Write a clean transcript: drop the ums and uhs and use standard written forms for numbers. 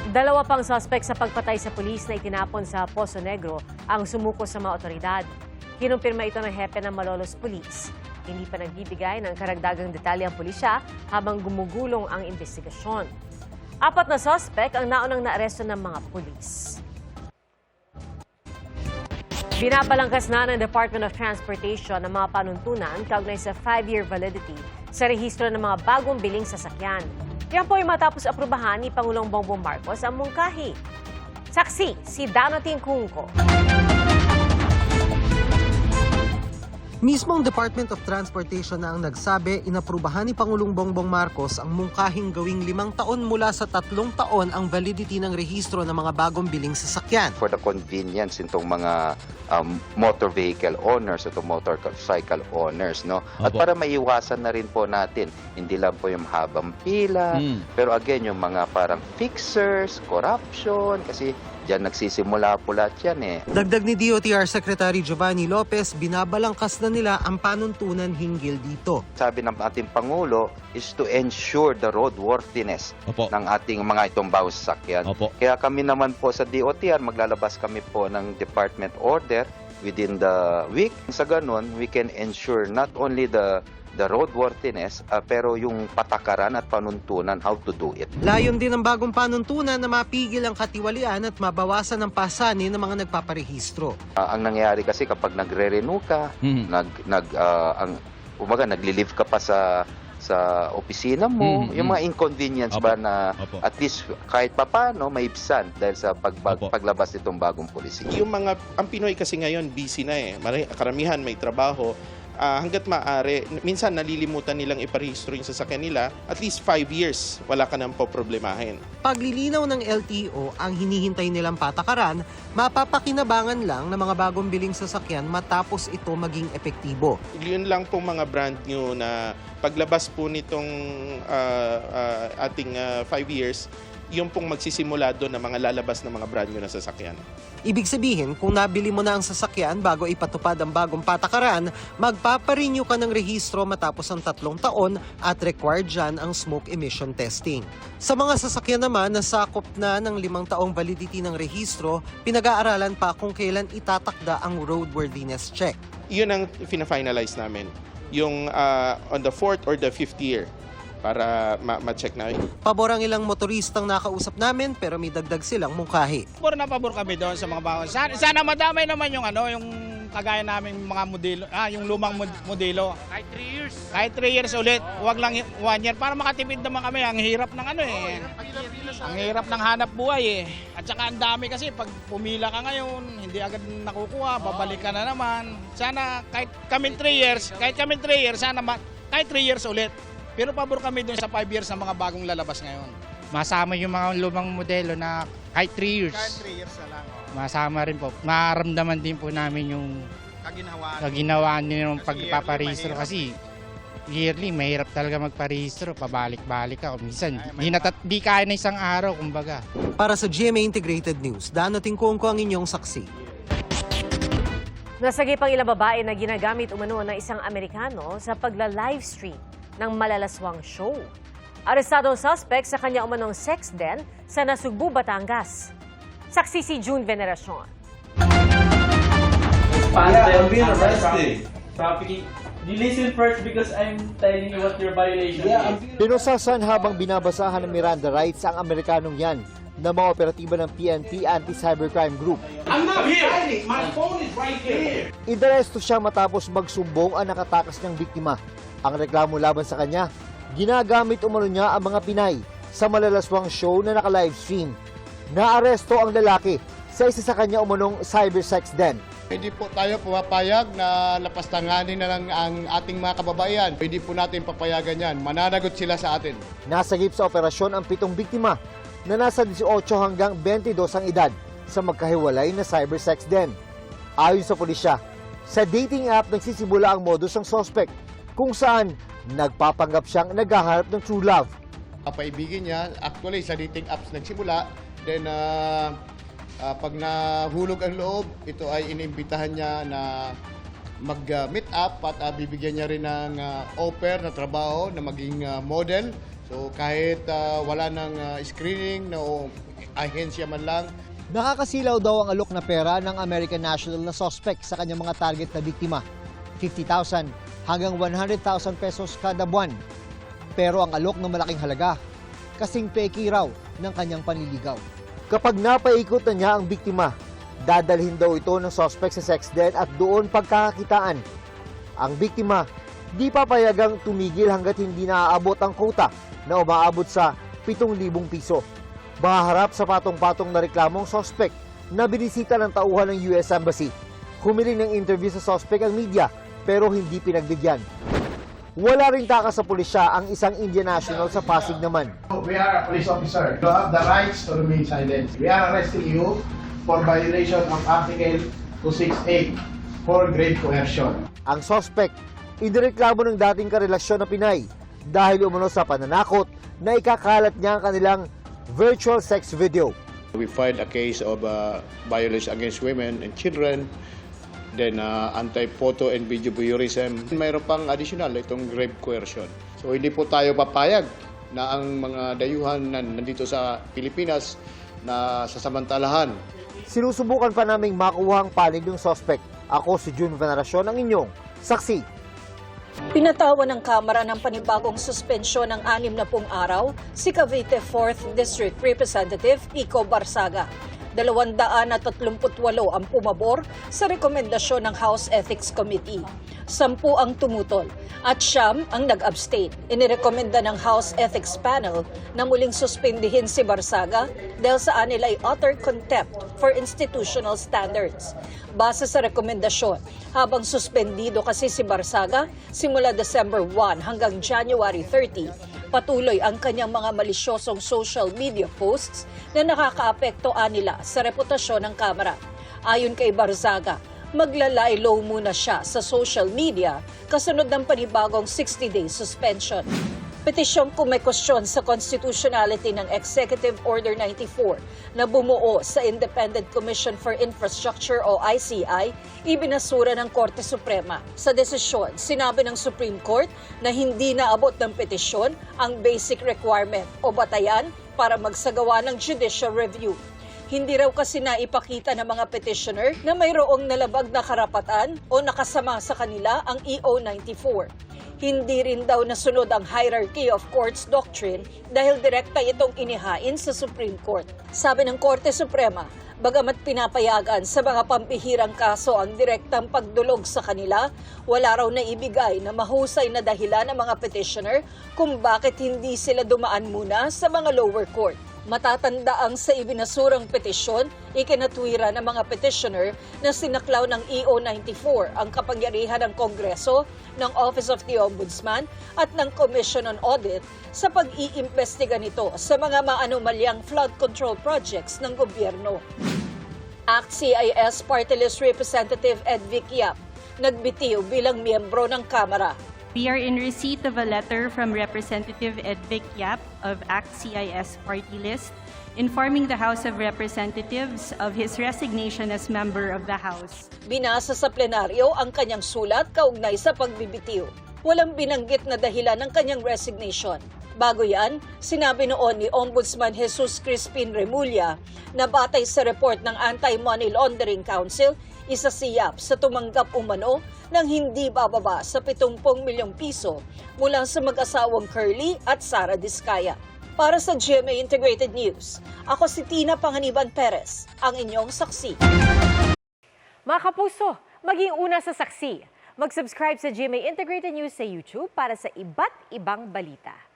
Dalawa pang suspect sa pagpatay sa pulis na itinapon sa Poso Negro ang sumuko sa mga otoridad. Kinumpirma ito ng hepe ng Malolos Police. Hindi pa nagbibigay ng karagdagang detalye ang pulisya habang gumugulong ang investigasyon. 4 na suspect ang naunang naaresto ng mga pulis. Binabalangkas na ng Department of Transportation ang mga panuntunan kaugnay sa 5-year validity sa rehistro ng mga bagong biling sasakyan. Yan po ay matapos aprubahan ni Pangulong Bongbong Marcos ang mungkahi. Saksi, si Dana Tingkungko. Mismong Department of Transportation na ang nagsabi, inaprubahan ni Pangulong Bongbong Marcos ang mungkahing gawing 5 taon mula sa 3 taon ang validity ng rehistro ng mga bagong biling sasakyan. For the convenience itong mga motor vehicle owners, itong motorcycle owners, no? At para maiwasan na rin po natin, hindi lang po yung habang pila, pero again, yung mga parang fixers, corruption, kasi diyan nagsisimula po lahat yan eh. Dagdag ni DOTR Secretary Giovanni Lopez, binabalangkas na nila ang panuntunan hinggil dito. Sabi ng ating Pangulo is to ensure the roadworthiness ng ating mga itong bawat sasakyan. Kaya kami naman po sa DOTR, maglalabas kami po ng department order within the week. Sa ganun, we can ensure not only the roadworthiness, pero yung patakaran at panuntunan how to do it. Layon din ng bagong panuntunan na mapigil ang katiwalian at mabawasan ang pasanin ng mga nagpaparehistro. Ang nangyayari kasi kapag nagre-renew ka, nagli-leave ka pa sa opisina mo, yung mga inconvenience ba na at least kahit papano maibsan dahil sa paglabas nitong bagong policy. Ang Pinoy kasi ngayon busy na eh. Karamihan may trabaho. Hanggat maaari, minsan nalilimutan nilang iparehistro yung sasakyan nila, at least 5 years, wala ka nang poproblemahin. Paglilinaw ng LTO ang hinihintay nilang patakaran, mapapakinabangan lang ng mga bagong biling sasakyan matapos ito maging epektibo. Yun lang pong mga brand new na paglabas po nitong ating 5 years, yung pong magsisimula doon ng mga lalabas na mga brand new na sasakyan. Ibig sabihin, kung nabili mo na ang sasakyan bago ipatupad ang bagong patakaran, magpaparenew ka ng rehistro matapos ang 3 taon at required dyan ang smoke emission testing. Sa mga sasakyan naman na sakop na ng 5 taong validity ng rehistro, pinag-aaralan pa kung kailan itatakda ang roadworthiness check. Yun ang fina-finalize namin, yung on the 4th or the 5th year, para ma-check na. Pabor ang ilang motoristang nakausap namin pero may dagdag silang mungkahi. Pabor na pabor kami doon sa mga bawang. Sana madamay naman yung yung kagaya namin mga modelo, yung lumang modelo. Kahit 3 years. Kahit 3 years ulit, wag lang 1 year para makatipid naman kami. Ang hirap ng Ang hirap ng hanap buhay eh. At saka ang dami kasi pag pumila ka ngayon, hindi agad nakukuha, babalik ka na naman. Sana kahit kami 3 years, sana kahit 3 years ulit. Pero pabor kami doon sa 5 years na mga bagong lalabas ngayon. Masama yung mga lumang modelo na kahit 3 years. Kahit 3 years na lang. Masama rin po. Maramdaman din po namin yung kaginawaan nyo ng pagpaparehistro kasi yearly, mahirap talaga magparehistro. Pabalik-balik ka. Minsan, di kaya na isang araw, kumbaga. Para sa GMA Integrated News, Dana Tingkungko ang inyong saksi. Nasagip ang ilang babae na ginagamit umano ng isang Amerikano sa pagla-livestream ng malalaswang show. Arestado ang suspect sa kanya umanong sex den sa Nasugbu, Batangas. Saksi si June Veneracion. I'm being arrested. Trafficking. You listen first because I'm telling you what your violation is. Pinusasan habang binabasahan ng Miranda rights ang Amerikanong yan ng mga operatiba ng PNP Anti-Cybercrime Group. I'm not hiding. My phone is right here. Idaresto siya matapos magsumbong ang nakatakas ng biktima. Ang reklamo laban sa kanya, ginagamit umano niya ang mga Pinay sa malalaswang show na naka-livestream. Naaresto ang lalaki sa isa sa kanya umanong cybersex den. Hindi po tayo pumapayag na lapastanganin na lang ang ating mga kababaihan. Hindi po natin papayagan yan. Mananagot sila sa atin. Nasagip sa operasyon ang 7 biktima na nasa 18 hanggang 22 ang edad sa magkahiwalay na cybersex den. Ayon sa pulisya, sa dating app nagsisimula ang modus ng suspect kung saan nagpapanggap siyang naghahanap ng true love. Paibigin niya, actually sa dating apps nagsimula, then pag nahulog ang loob, ito ay inimbitahan niya na mag-meet up at bibigyan niya rin ng offer na trabaho na maging model So kahit wala ng screening o ahensya man lang, Nakakasilaw daw ang alok na pera ng American national na suspect sa kanyang mga target na biktima. 50,000 hanggang 100,000 pesos kada buwan. Pero ang alok ng malaking halaga, kasing peki raw ng kanyang panliligaw. Kapag napaikot na niya ang biktima, dadalhin daw ito ng suspect sa sex den at doon pagkakakitaan. Ang biktima, di papayagang tumigil hanggat hindi naaabot ang quota na umaabot sa 7,000 piso. Maharap sa patong-patong na reklamong suspect na binisita ng tauhan ng US Embassy. Humiling ng interview sa suspect ang media pero hindi pinagbigyan. Wala ring takas sa pulisya ang isang Indian national sa Pasig naman. We are a police officer. You have the rights to remain silent. We are arresting you for violation of Article 268 for grave coercion. Ang suspect, inireklamo ng dating karelasyon na Pinay dahil umano sa pananakot na ikakalat niya ang kanilang virtual sex video. we filed a case of violence against women and children, then anti-photo and video voyeurism. Mayroon pang additional itong grave coercion. So hindi po tayo papayag na ang mga dayuhan na nandito sa Pilipinas na sasamantalahan. Sinusubukan pa naming makuha ang panig ng suspect. Ako si June Veneracion, ang inyong saksi. Pinatawan ng Kamara ng panibagong suspensyon ng 60 araw si Cavite 4th District Representative Ico Barsaga. 238 ang pumabor sa rekomendasyon ng House Ethics Committee. 10 ang tumutol at 9 ang nag-abstain. Inirekomenda ng House Ethics Panel na muling suspindihin si Barsaga dahil sa anilay utter contempt for institutional standards. Base sa rekomendasyon, habang suspendido kasi si Barsaga simula December 1 hanggang January 30, patuloy ang kanyang mga malisyosong social media posts na nakakaapekto nila sa reputasyon ng Kamara. Ayon kay Barsaga, maglalay low muna siya sa social media kasunod ng panibagong 60-day suspension. Petisyong kumekosyon sa constitutionality ng Executive Order 94 na bumuo sa Independent Commission for Infrastructure o ICI, ibinasura ng Korte Suprema. Sa desisyon, sinabi ng Supreme Court na hindi naabot ng petisyon ang basic requirement o batayan para magsagawa ng judicial review. Hindi raw kasi naipakita ng mga petitioner na mayroong nalabag na karapatan o nakasama sa kanila ang EO 94. Hindi rin daw nasunod ang hierarchy of courts doctrine dahil direkta itong inihain sa Supreme Court. Sabi ng Korte Suprema, bagamat pinapayagan sa mga pampihirang kaso ang direktang pagdulog sa kanila, wala raw na ibigay na mahusay na dahilan ng mga petitioner kung bakit hindi sila dumaan muna sa mga lower court. Matatandaang sa ibinasurang petisyon, ikinatwira ng mga petitioner na sinaklaw ng EO 94 ang kapangyarihan ng Kongreso, ng Office of the Ombudsman at ng Commission on Audit sa pag-iimbestiga nito sa mga maanomalyang flood control projects ng gobyerno. ACT-CIS Party List Representative Ed Vic Yap nagbitiw bilang miyembro ng Kamara. We are in receipt of a letter from Representative Ed Vic Yap of ACT-CIS Party List informing the House of Representatives of his resignation as member of the House. Binasa sa plenaryo ang kanyang sulat kaugnay sa pagbibitiw. Walang binanggit na dahilan ng kanyang resignation. Bago yan, sinabi noon ni Ombudsman Jesus Crispin Remulla na batay sa report ng Anti-Money Laundering Council, isa si Yap sa tumanggap umano ng hindi bababa sa 70 milyong piso mula sa mag-asawang Curly at Sara Diskaya. Para sa GMA Integrated News, ako si Tina Panganiban Perez, ang inyong saksi. Mga kapuso, maging una sa saksi. Mag-subscribe sa GMA Integrated News sa YouTube para sa iba't ibang balita.